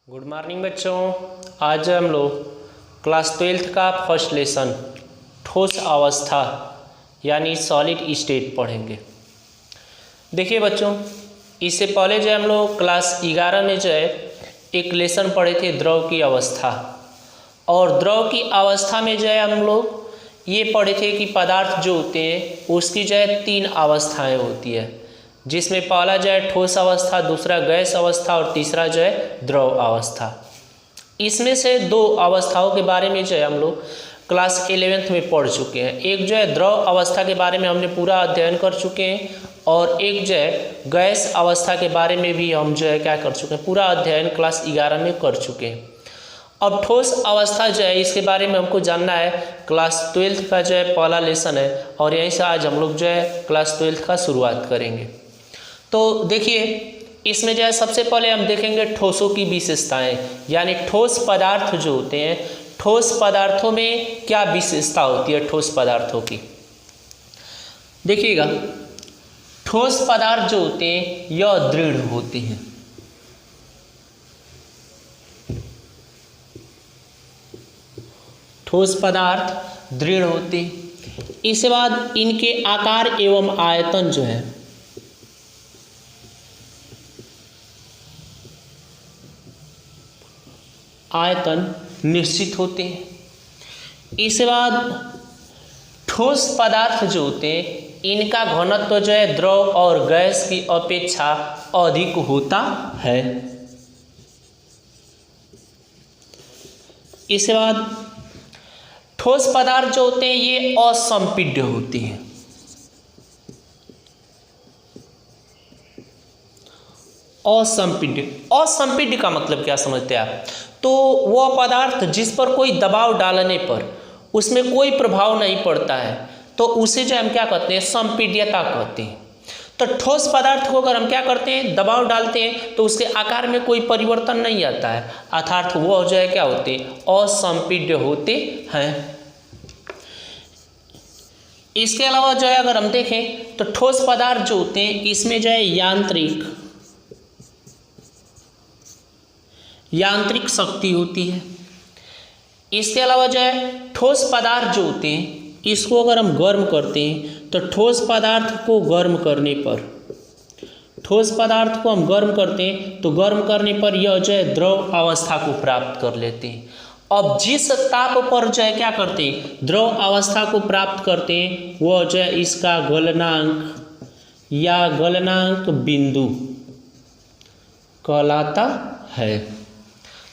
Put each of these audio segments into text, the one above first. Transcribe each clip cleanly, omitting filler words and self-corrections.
Good morning बच्चों। आज हम लोग क्लास 12th का फर्स्ट लेसन ठोस अवस्था यानी सॉलिड स्टेट पढ़ेंगे। देखिए बच्चों, इससे पहले जो हम लोग क्लास 11 में जो है एक लेसन पढ़े थे द्रव की अवस्था, और द्रव की अवस्था में जो है हम लोग ये पढ़े थे कि पदार्थ जो होते हैं उसकी जो है 3 अवस्थाएं होती है, जिसमें पहला जो है ठोस अवस्था, दूसरा गैस अवस्था और तीसरा जो है द्रव अवस्था। इसमें से 2 अवस्थाओं के बारे में जो है हम लोग क्लास 11th में पढ़ चुके हैं। एक जो है द्रव अवस्था के बारे में हमने पूरा अध्ययन कर चुके हैं, और एक जो है गैस अवस्था के बारे में भी हम जो है क्या कर चुके हैं, पूरा अध्ययन क्लास 11 में कर चुके हैं। अब ठोस अवस्था जो है इसके बारे में हमको जानना है। क्लास 12th का जो है पहला लेसन है, और यहीं से आज हम लोग जो है क्लास 12th का शुरुआत करेंगे। तो देखिए, इसमें जो है सबसे पहले हम देखेंगे ठोसों की विशेषताएं, यानी ठोस पदार्थ जो होते हैं, ठोस पदार्थों में क्या विशेषता होती है ठोस पदार्थों की। देखिएगा, ठोस पदार्थ जो होते हैं यह दृढ़ होते हैं। ठोस पदार्थ दृढ़ होते हैं। इसके बाद इनके आकार एवं आयतन जो है आयतन निश्चित होते हैं। इसके बाद ठोस पदार्थ जो होते हैं इनका घनत्व जो है द्रव और गैस की अपेक्षा अधिक होता है। इसके बाद ठोस पदार्थ जो होते हैं ये असंपीड्य होते हैं। असंपीड्य का मतलब क्या समझते हैं आप? तो वह पदार्थ जिस पर कोई दबाव डालने पर उसमें कोई प्रभाव नहीं पड़ता है, तो उसे जो हम क्या कहते हैं, संपीड्यता कहते हैं। तो ठोस पदार्थ को अगर हम क्या करते हैं, दबाव डालते हैं, तो उसके आकार में कोई परिवर्तन नहीं आता है, अर्थात वह जो है क्या होते हैं, असंपीड्य होते हैं। इसके अलावा जो है अगर हम देखें तो ठोस पदार्थ जो होते हैं इसमें जो है यांत्रिक शक्ति होती है। इसके अलावा जो है ठोस पदार्थ जो होते हैं इसको अगर हम गर्म करते हैं, तो ठोस पदार्थ को गर्म करने पर, ठोस पदार्थ को हम गर्म करते हैं तो गर्म करने पर यह जो है द्रव अवस्था को प्राप्त कर लेते हैं। अब जिस ताप पर जो है क्या करते हैं, द्रव अवस्था को प्राप्त करते हैं, वह जो है इसका गलनांक या गलनांक बिंदु कहलाता है।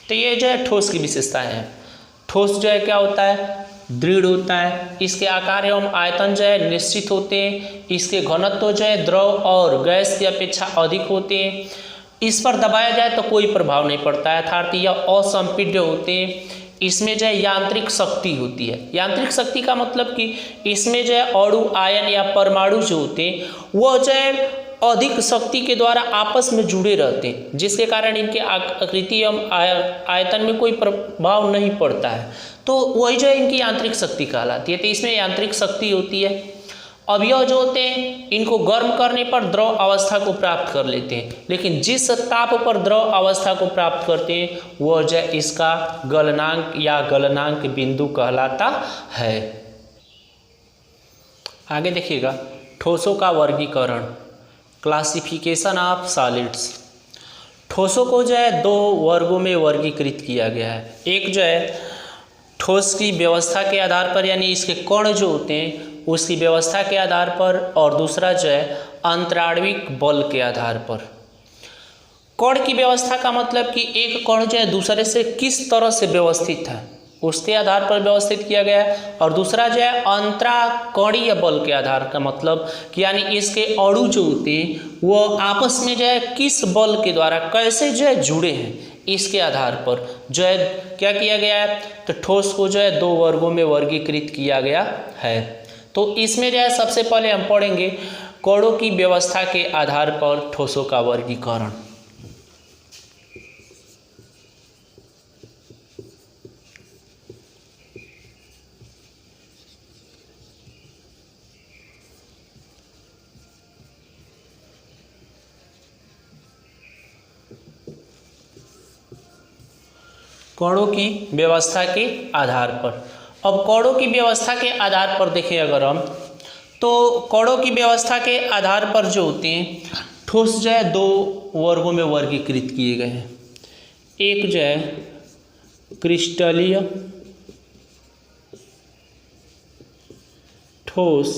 तो ये जो है ठोस की विशेषताएं हैं। ठोस जो है क्या होता है, दृढ़ होता है। इसके आकार एवं आयतन जो है निश्चित होते हैं। इसके घनत्व जो है द्रव और गैस की अपेक्षा अधिक होते हैं। इस पर दबाया जाए तो कोई प्रभाव नहीं पड़ता है, अर्थात यह असंपीड्य होते हैं। इसमें जो है यांत्रिक शक्ति होती है। यांत्रिक शक्ति का मतलब कि इसमें जो है अणु, आयन या परमाणु जो होते हैं वह जो है अधिक शक्ति के द्वारा आपस में जुड़े रहते हैं, जिसके कारण इनके आकृति एवं आयतन में कोई प्रभाव नहीं पड़ता है। तो वही जो है इनकी यांत्रिक शक्ति कहलाती है। तो इसमें यांत्रिक शक्ति होती है। अब यह जो होते हैं इनको गर्म करने पर द्रव अवस्था को प्राप्त कर लेते हैं, लेकिन जिस ताप पर द्रव अवस्था को प्राप्त करते हैं वह जो है इसका गलनांक या गलनांक बिंदु कहलाता है। आगे देखिएगा, ठोसों का वर्गीकरण, क्लासिफिकेशन ऑफ सॉलिड्स। ठोसों को जो है 2 वर्गों में वर्गीकृत किया गया है। एक जो है ठोस की व्यवस्था के आधार पर, यानी इसके कण जो होते हैं उसकी व्यवस्था के आधार पर, और दूसरा जो है अंतराण्विक बल के आधार पर। कण की व्यवस्था का मतलब कि एक कण जो है दूसरे से किस तरह से व्यवस्थित है उसके आधार पर व्यवस्थित किया गया है, और दूसरा जो है अंतराकणीय बल के आधार का मतलब कि यानी इसके अणु जो होते हैं वो आपस में जो है किस बल के द्वारा कैसे जो है जुड़े हैं, इसके आधार पर जो है क्या किया गया है, तो ठोस को जो है 2 वर्गों में वर्गीकृत किया गया है। तो इसमें जो है सबसे पहले हम पढ़ेंगे कणों की व्यवस्था के आधार पर ठोसों का वर्गीकरण। कणों की व्यवस्था के आधार पर। अब कणों की व्यवस्था के आधार पर देखें अगर हम, तो कणों की व्यवस्था के आधार पर जो होते हैं ठोस जो है दो वर्गों में वर्गीकृत किए गए हैं। एक जो है क्रिस्टलीय ठोस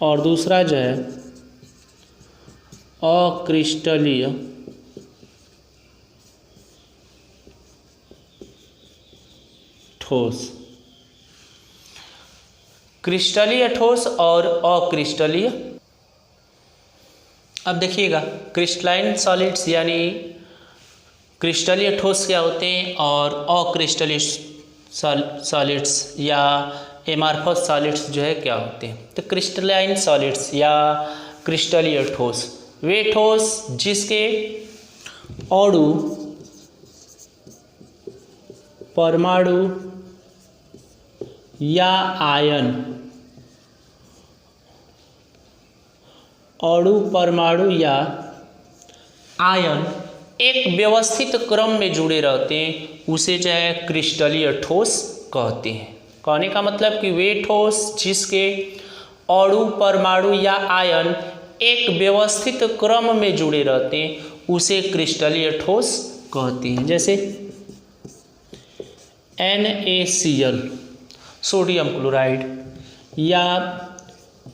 और दूसरा जो है अक्रिस्टलीय ठोस। क्रिस्टलीय ठोस और अक्रिस्टलीय। अब देखिएगा क्रिस्टलाइन सॉलिड्स यानी क्रिस्टलीय ठोस क्या होते हैं और अक्रिस्टलीय सॉलिड्स या एमार्फस सॉलिड्स जो है क्या होते हैं। तो क्रिस्टलाइन सॉलिड्स या क्रिस्टलीय ठोस वे ठोस जिसके अणु परमाणु या आयन अणु परमाणु या आयन एक व्यवस्थित क्रम में जुड़े रहते हैं, उसे जो है क्रिस्टलीय ठोस कहते हैं। कहने का मतलब कि वे ठोस जिसके अणु परमाणु या आयन एक व्यवस्थित क्रम में जुड़े रहते हैं उसे क्रिस्टलीय ठोस कहते हैं। जैसे NaCl सोडियम क्लोराइड या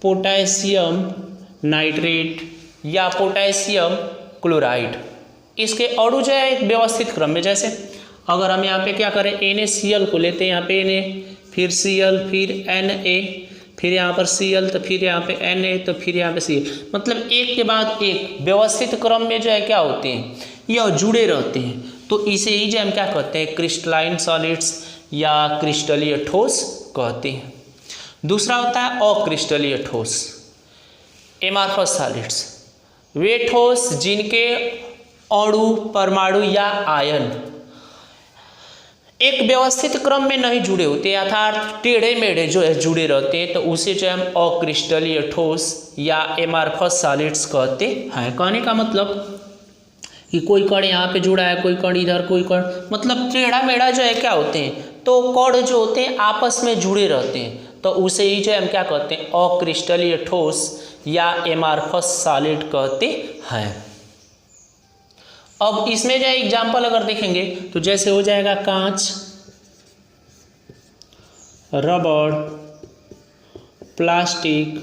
पोटेशियम नाइट्रेट या पोटेशियम क्लोराइड, इसके अणु जो है एक व्यवस्थित क्रम में। जैसे अगर हम यहाँ पे क्या करें NaCl को लेते हैं, यहाँ पे Na फिर Cl फिर Na फिर यहाँ पर Cl तो फिर यहाँ पे Na तो फिर यहाँ पे Cl, मतलब एक के बाद एक व्यवस्थित क्रम में जो है क्या होते हैं यह जुड़े रहते हैं। तो इसे ही जो हम क्या कहते हैं क्रिस्टलाइन सॉलिड्स या क्रिस्टलीय ठोस कहते हैं। दूसरा होता है अक्रिस्टलीय ठोस एमार्फस सॉलिड्स, वे ठोस जिनके अणु परमाणु या आयन एक व्यवस्थित क्रम में नहीं जुड़े होते अर्थात टेढ़े मेढ़े जो है जुड़े रहते हैं, तो उसे जो हम अक्रिस्टलीय ठोस या एमार्फस सॉलिड्स कहते हैं। कहने का मतलब कि कोई कण यहाँ पे जुड़ा है, कोई कण इधर, कोई कण मतलब टेढ़ा मेढ़ा जो है क्या होते हैं, तो कण जो होते हैं आपस में जुड़े रहते हैं, तो उसे ही जो हम क्या कहते हैं अक्रिस्टलीय ठोस या एमार्फस सॉलिड कहते हैं। अब इसमें जो एग्जाम्पल अगर देखेंगे तो जैसे हो जाएगा कांच, रबड़, प्लास्टिक,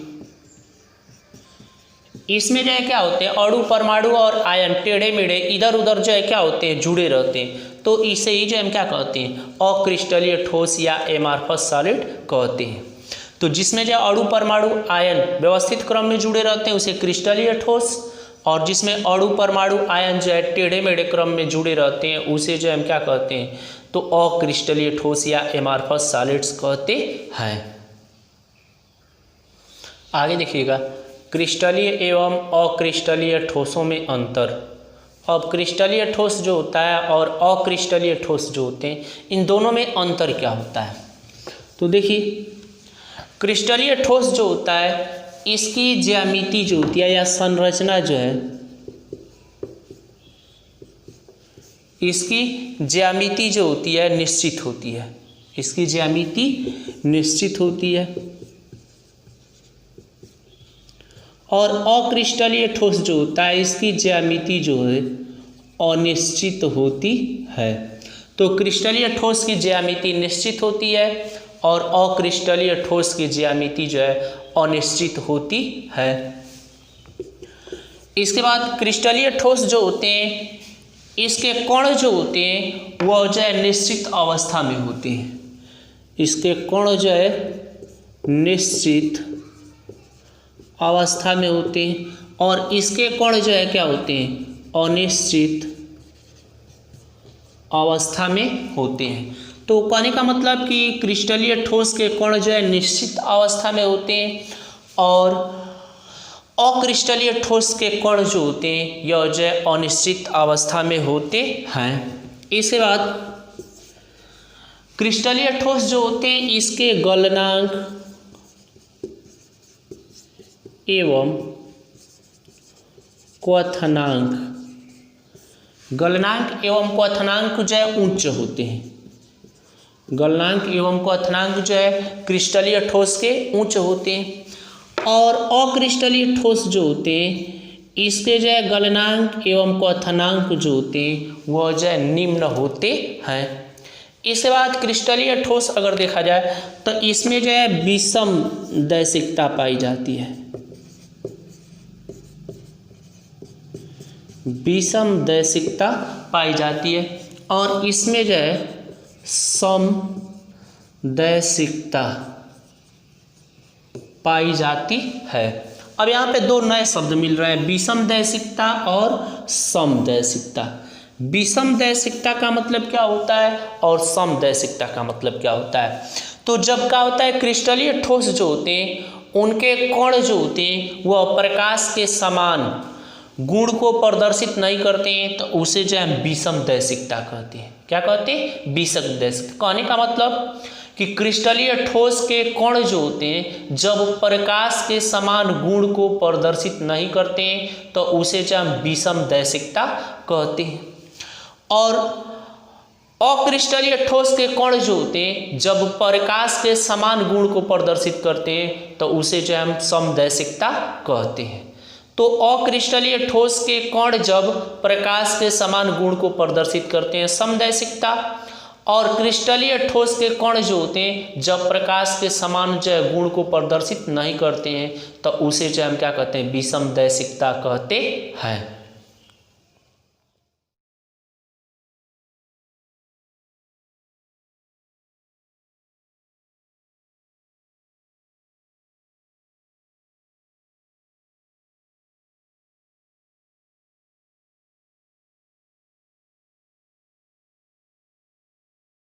इसमें जो है क्या होते हैं अणु परमाणु और आयन टेढ़े मेढ़े इधर उधर जो है क्या होते हैं जुड़े रहते हैं, तो इसे ही जो हम क्या कहते हैं अक्रिस्टलीय ठोस या एमार्फस सॉलिड कहते हैं। तो जिसमें जो अणु परमाणु आयन व्यवस्थित क्रम में जुड़े रहते हैं उसे क्रिस्टलीय ठोस, और जिसमें अणु परमाणु आयन जो है टेढ़े मेढ़े क्रम में जुड़े रहते हैं उसे जो हम क्या कहते हैं तो अक्रिस्टलीय ठोस या एमार्फस सॉलिड्स कहते हैं। आगे देखिएगा क्रिस्टलीय एवं अक्रिस्टलीय ठोसों में अंतर। अब क्रिस्टलीय ठोस जो होता है और अक्रिस्टलीय ठोस जो होते हैं इन दोनों में अंतर क्या होता है। तो देखिए क्रिस्टलीय ठोस जो होता है इसकी ज्यामिति जो होती है या संरचना जो है, इसकी ज्यामिति जो होती है निश्चित होती है, इसकी ज्यामिति निश्चित होती है। और अक्रिस्टलीय ठोस जो होता है इसकी ज्यामिति जो है अनिश्चित होती है। तो क्रिस्टलीय ठोस की ज्यामिति निश्चित होती है और अक्रिस्टलीय ठोस की ज्यामिति जो है अनिश्चित होती है। इसके बाद क्रिस्टलीय ठोस जो होते हैं इसके कण जो होते हैं वह जो है निश्चित अवस्था में होते हैं, इसके कण जो है निश्चित अवस्था में होते हैं और इसके कण जो है क्या होते हैं अनिश्चित अवस्था में होते हैं। तो कहने का मतलब कि क्रिस्टलीय ठोस के कण जो है निश्चित अवस्था में होते हैं और अक्रिस्टलीय ठोस के कण जो होते हैं यह जो है अनिश्चित अवस्था में होते हैं। इसके बाद क्रिस्टलीय ठोस जो होते हैं इसके गलनांक एवं क्वथनांक गलनांक एवं क्वथनांक जो है उच्च होते हैं। गलनांक एवं क्वथनांक जो है क्रिस्टलीय ठोस के उच्च होते हैं और अक्रिस्टलीय ठोस जो होते हैं इसके जो है गलनांक एवं क्वथनांक जो होते हैं वह जो है निम्न होते हैं। इसके बाद क्रिस्टलीय ठोस अगर देखा जाए तो इसमें जो है विषम दैशिकता पाई जाती है। विषम दैशिकता पाई जाती है और इसमें जो है सम दैशिकता पाई जाती है। अब यहाँ पे दो नए शब्द मिल रहे हैं, विषम दैशिकता और सम दैशिकता। विषम दैशिकता का मतलब क्या होता है और सम दैशिकता का मतलब क्या होता है। तो जब क्या होता है क्रिस्टलीय ठोस जो होते हैं उनके कण जो होते हैं वह प्रकाश के समान गुण को प्रदर्शित नहीं करते हैं तो उसे जो है विषम दैशिकता कहते हैं। क्या कहते हैं? विषम दैशिकता। कहने का मतलब कि क्रिस्टलीय ठोस के कण जो होते हैं जब प्रकाश के समान गुण को प्रदर्शित नहीं करते हैं तो उसे जो हम विषम दैशिकता कहते हैं। और अक्रिस्टलीय ठोस के कण जो होते हैं जब प्रकाश के समान गुण को प्रदर्शित करते हैं तो उसे जो हम समदैशिकता कहते हैं। तो अक्रिस्टलीय ठोस के कण जब प्रकाश के समान गुण को प्रदर्शित करते हैं समदैशिकता, और क्रिस्टलीय ठोस के कण जो होते हैं जब प्रकाश के समान जो गुण को प्रदर्शित नहीं करते हैं तो उसे जो हम क्या कहते हैं विषम दैशिकता कहते हैं।